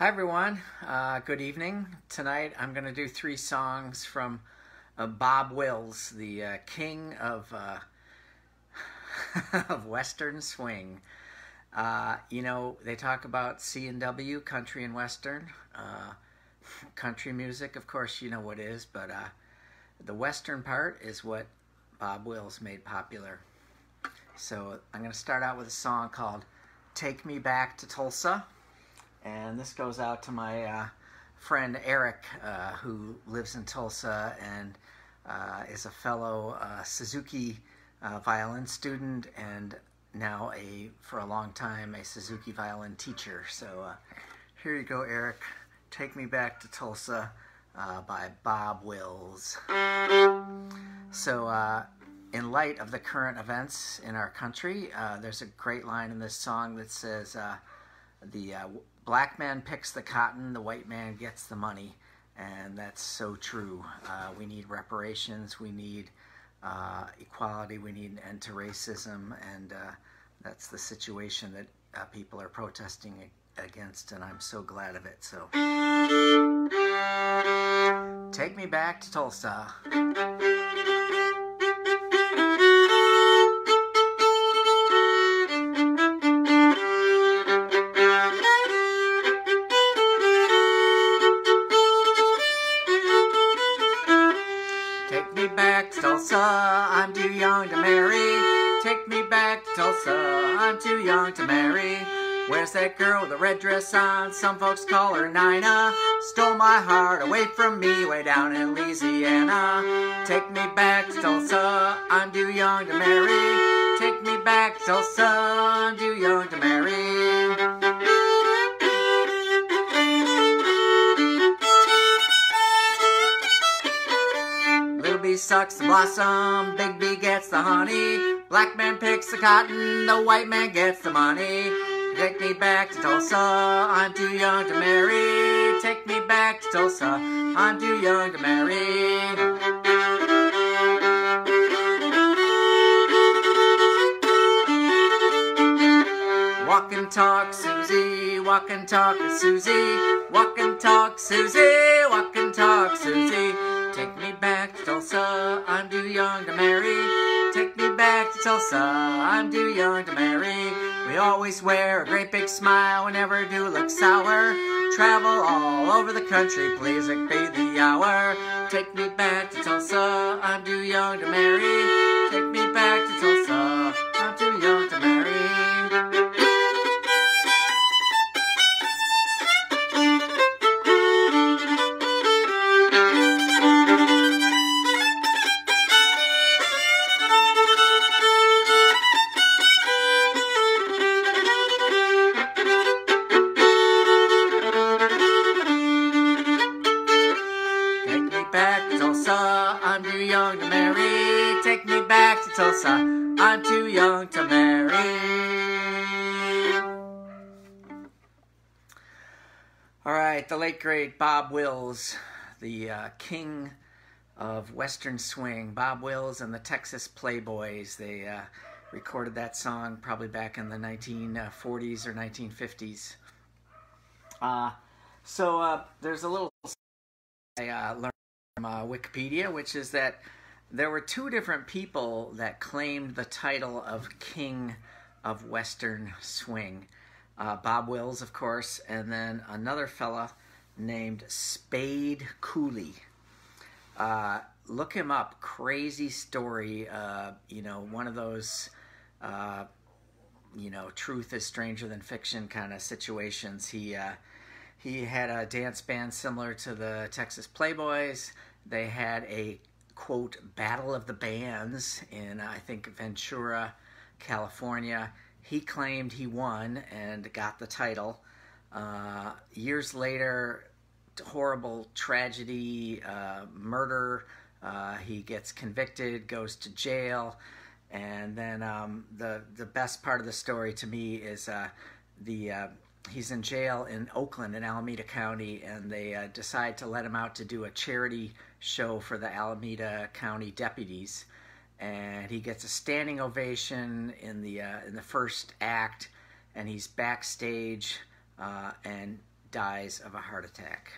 Hi everyone, good evening. Tonight I'm going to do three songs from Bob Wills, the king of, of Western swing. They talk about C&W, country and Western. Country music, of course, you know what it is, but the Western part is what Bob Wills made popular. So I'm going to start out with a song called Take Me Back to Tulsa. And this goes out to my friend Eric, who lives in Tulsa and is a fellow Suzuki violin student and now for a long time, a Suzuki violin teacher. So here you go, Eric. Take Me Back to Tulsa by Bob Wills. So in light of the current events in our country, there's a great line in this song that says, the black man picks the cotton, the white man gets the money. And that's so true. We need reparations, we need equality, we need an end to racism, and that's the situation that people are protesting against, and I'm so glad of it. So, take me back to Tulsa. Take me back to Tulsa, I'm too young to marry. Take me back to Tulsa, I'm too young to marry. Where's that girl with the red dress on? Some folks call her Nina. Stole my heart away from me way down in Louisiana. Take me back to Tulsa, I'm too young to marry. Take me back to Tulsa, I'm too young to marry. B sucks the blossom, Big B gets the honey. Black man picks the cotton, the white man gets the money. Take me back to Tulsa, I'm too young to marry. Take me back to Tulsa, I'm too young to marry. Walk and talk, Susie, walk and talk, Susie. Walk and talk, Susie, walk and talk, Susie. Take me back to Tulsa, I'm too young to marry. Take me back to Tulsa, I'm too young to marry. We always wear a great big smile, we never do look sour. Travel all over the country, please pay the hour. Take me back to Tulsa, I'm too young to marry. Take me back to Tulsa, I'm too young to marry. Back to Tulsa, I'm too young to marry. Take me back to Tulsa, I'm too young to marry. All right, the late great Bob Wills, the king of Western swing. Bob Wills and the Texas Playboys. They recorded that song probably back in the 1940s or 1950s. There's a little I learned from Wikipedia, which is that there were two different people that claimed the title of King of Western Swing. Bob Wills, of course, and then another fella named Spade Cooley. Look him up. Crazy story. One of those, truth is stranger than fiction kind of situations. He had a dance band similar to the Texas Playboys. They had a, quote, battle of the bands in, I think, Ventura, California. He claimed he won and got the title. Years later, horrible tragedy, murder. He gets convicted, goes to jail. And then the best part of the story to me is he's in jail in Oakland in Alameda County, and they decide to let him out to do a charity show for the Alameda County deputies. And he gets a standing ovation in the first act, and he's backstage and dies of a heart attack.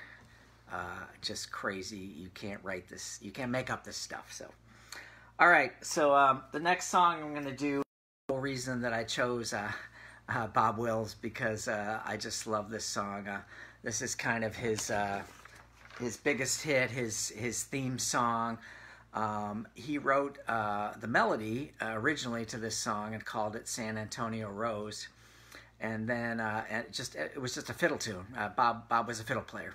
Just crazy. You can't write this. You can't make up this stuff. So, all right. So the next song I'm going to do, the whole reason that I chose Bob Wills, because I just love this song. This is kind of his biggest hit, his theme song. He wrote the melody originally to this song and called it San Antonio Rose, and then it was just a fiddle tune. Bob was a fiddle player,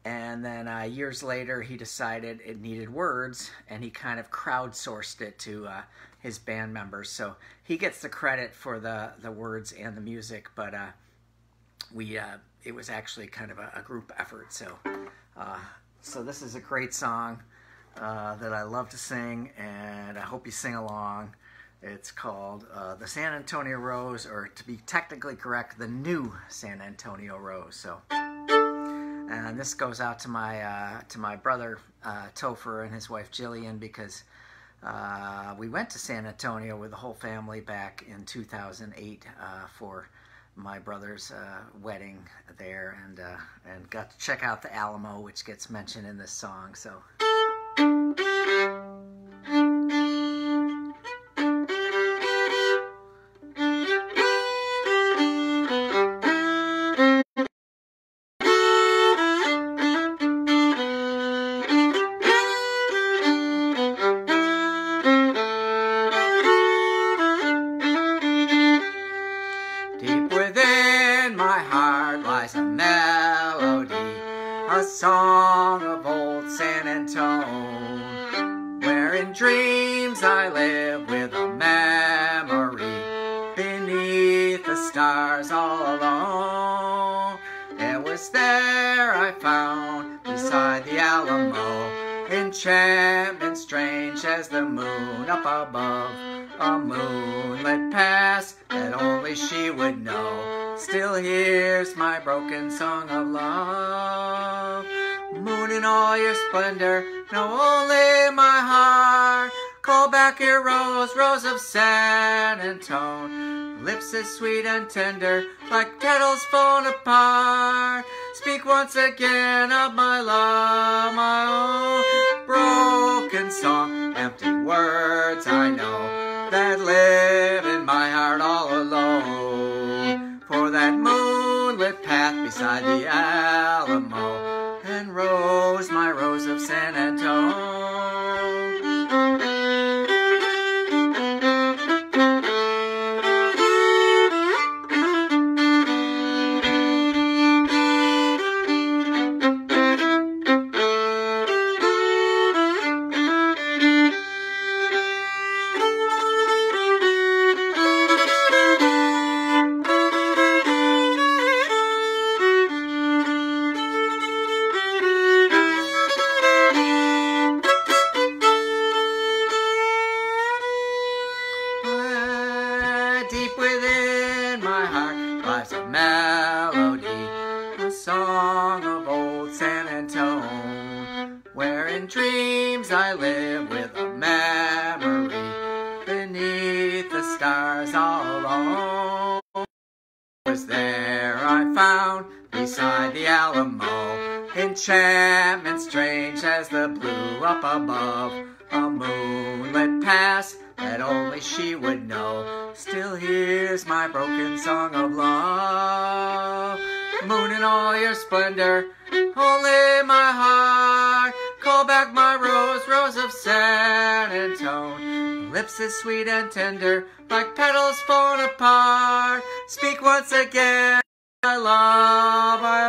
and then years later he decided it needed words, and he kind of crowdsourced it to his band members. So he gets the credit for the words and the music, but it was actually kind of a group effort. So this is a great song that I love to sing, and I hope you sing along. It's called the San Antonio Rose, or to be technically correct, the New San Antonio Rose. So, and this goes out to my brother Topher and his wife Jillian, because we went to San Antonio with the whole family back in 2008 for my brother's wedding there, and got to check out the Alamo, which gets mentioned in this song. So. Deep within my heart lies a melody, a song of old San Antone, where in dreams I live with a memory, beneath the stars all alone. It was there I found, beside the Alamo, enchantment strange as the moon up above, a moonlit past that only she would know. Still hears my broken song of love. Moon in all your splendor, know only my heart. Call back your rose, rose of San Antone. Lips as sweet and tender, like petals fallen apart. Speak once again of my love, my own broken song. Empty words I know, that live in my heart all alone. For that moonlit path beside the Alamo, and rose, my rose of San Antone. Deep within my heart lies a melody, a song of old San Antone, where in dreams I live with a memory, beneath the stars all alone. It was there I found, beside the Alamo, enchantment strange as the blue up above, a moonlit past that only she would know. Still hears my broken song of love. Moon in all your splendor, only my heart. Call back my rose, rose of San Antone. Lips as sweet and tender, like petals fallen apart. Speak once again, my love. I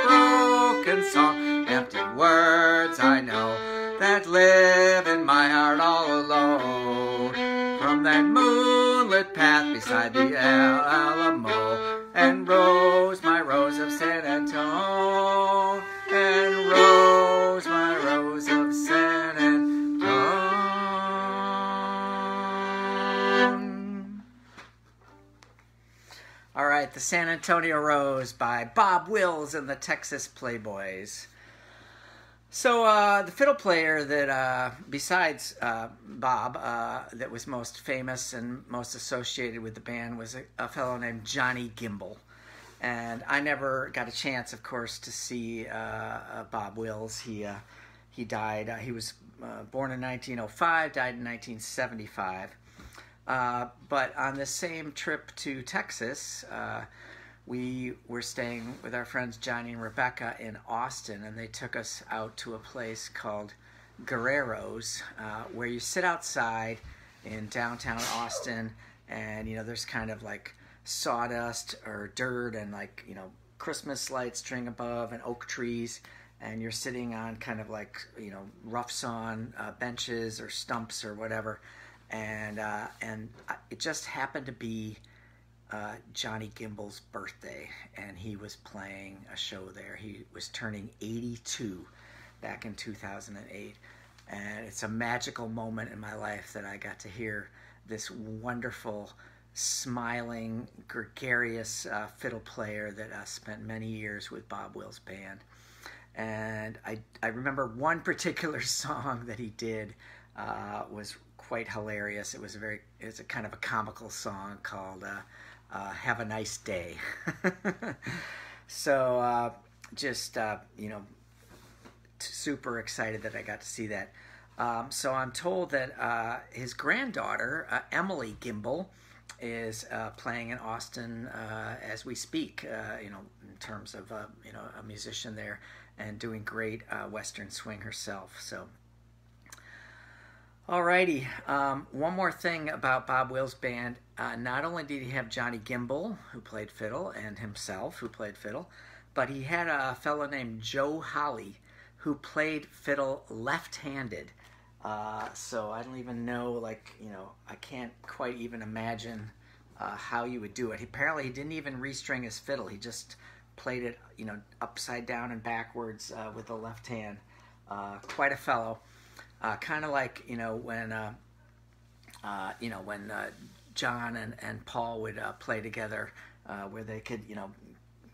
own a broken song, empty words I know, that live in my heart all alone. From that moonlit path beside the Alamo, and rose, my rose of San Antone, and rose, my rose of San Antone. All right, the San Antonio Rose by Bob Wills and the Texas Playboys. So the fiddle player that, besides Bob, that was most famous and most associated with the band was a fellow named Johnny Gimble. And I never got a chance, of course, to see Bob Wills. He died. He was born in 1905, died in 1975. But on the same trip to Texas, we were staying with our friends Johnny and Rebecca in Austin, and they took us out to a place called Guerrero's, where you sit outside in downtown Austin, and there's kind of like sawdust or dirt and like Christmas lights string above and oak trees, and you're sitting on kind of like rough sawn benches or stumps or whatever, and it just happened to be Johnny Gimble's birthday, and he was playing a show there. He was turning 82 back in 2008, and it's a magical moment in my life that I got to hear this wonderful, smiling, gregarious fiddle player that spent many years with Bob Wills' band. And I remember one particular song that he did was quite hilarious. It's a kind of a comical song called Have a Nice Day. So just super excited that I got to see that. So I'm told that his granddaughter, Emily Gimble, is playing in Austin as we speak, in terms of a musician there, and doing great Western swing herself. So, alrighty, one more thing about Bob Wills' band. Not only did he have Johnny Gimble, who played fiddle, and himself, who played fiddle, but he had a fellow named Joe Holly, who played fiddle left-handed. So I don't even know, I can't quite even imagine how you would do it. Apparently he didn't even restring his fiddle. He just played it, upside down and backwards with the left hand. Quite a fellow. Kind of like, when John and Paul would play together, where they could,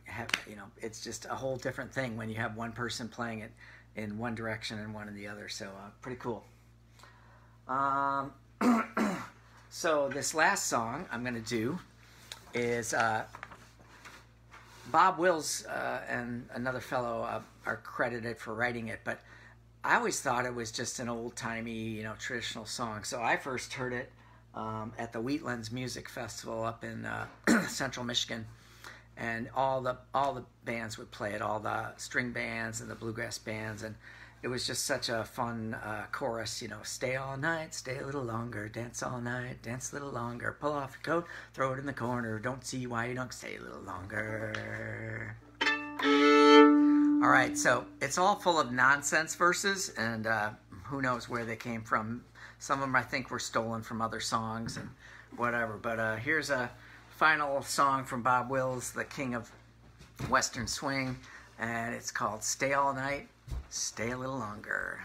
have, it's just a whole different thing when you have one person playing it in one direction and one in the other. So pretty cool. So this last song I'm going to do is Bob Wills and another fellow are credited for writing it, but I always thought it was just an old-timey, traditional song. So I first heard it at the Wheatlands Music Festival up in Central Michigan, and all the bands would play it, all the string bands and the bluegrass bands, and it was just such a fun chorus, stay all night, stay a little longer, dance all night, dance a little longer, pull off your coat, throw it in the corner, don't see why you don't stay a little longer. All right, so it's all full of nonsense verses, and who knows where they came from. Some of them I think were stolen from other songs and whatever, but here's a final song from Bob Wills, the king of Western swing, and it's called Stay All Night, Stay a Little Longer.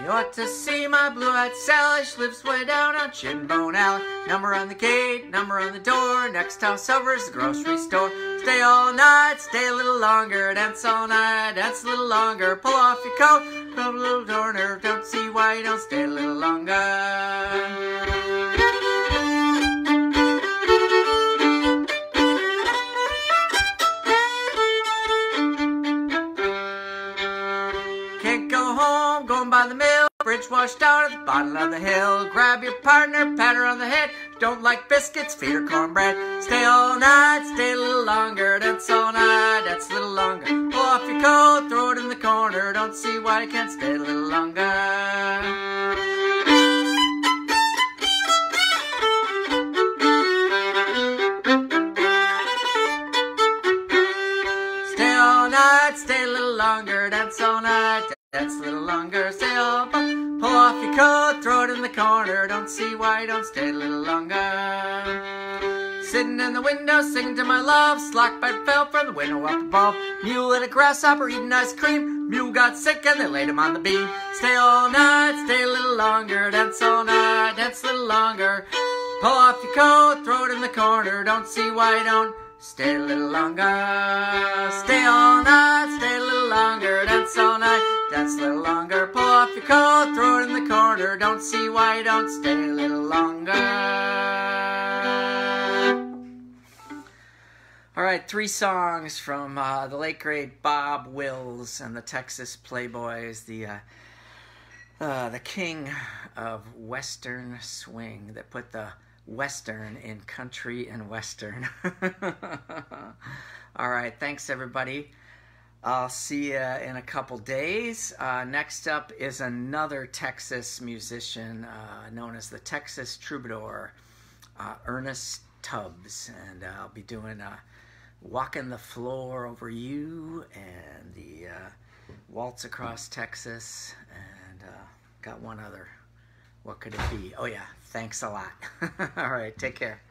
You ought to see my blue-eyed Sally. She lives way down on Shinbone Alley. Number on the gate, number on the door. Next house over is the grocery store. Stay all night, stay a little longer. Dance all night, dance a little longer. Pull off your coat, pull a little corner. Don't see why you don't stay a little longer. By the mill, bridge washed down at the bottom of the hill. Grab your partner, pat her on the head. Don't like biscuits, feed her cornbread. Stay all night, stay a little longer. Dance all night, dance a little longer. Pull off your coat, throw it in the corner. Don't see why you can't stay a little longer. Stay all night, stay a little longer. Dance all night, dance a little longer. Stay all, pull off your coat, throw it in the corner. Don't see why you don't stay a little longer. Sitting in the window, singing to my love. Slack bite fell from the window up above. Mule and a grasshopper eating ice cream. Mule got sick and they laid him on the beam. Stay all night, stay a little longer. Dance all night, dance a little longer. Pull off your coat, throw it in the corner. Don't see why you don't stay a little longer. Stay all night. dance a little longer. Pull off your coat, throw it in the corner. Don't see why you don't stay a little longer. All right, 3 songs from the late great Bob Wills and the Texas Playboys, the king of Western swing that put the Western in country and Western. All right, thanks everybody. I'll see you in a couple days. Next up is another Texas musician known as the Texas Troubadour, Ernest Tubbs, and I'll be doing Walking the Floor Over You and the Waltz Across Texas, and got one other. What could it be? Oh yeah, thanks a lot. All right, take care.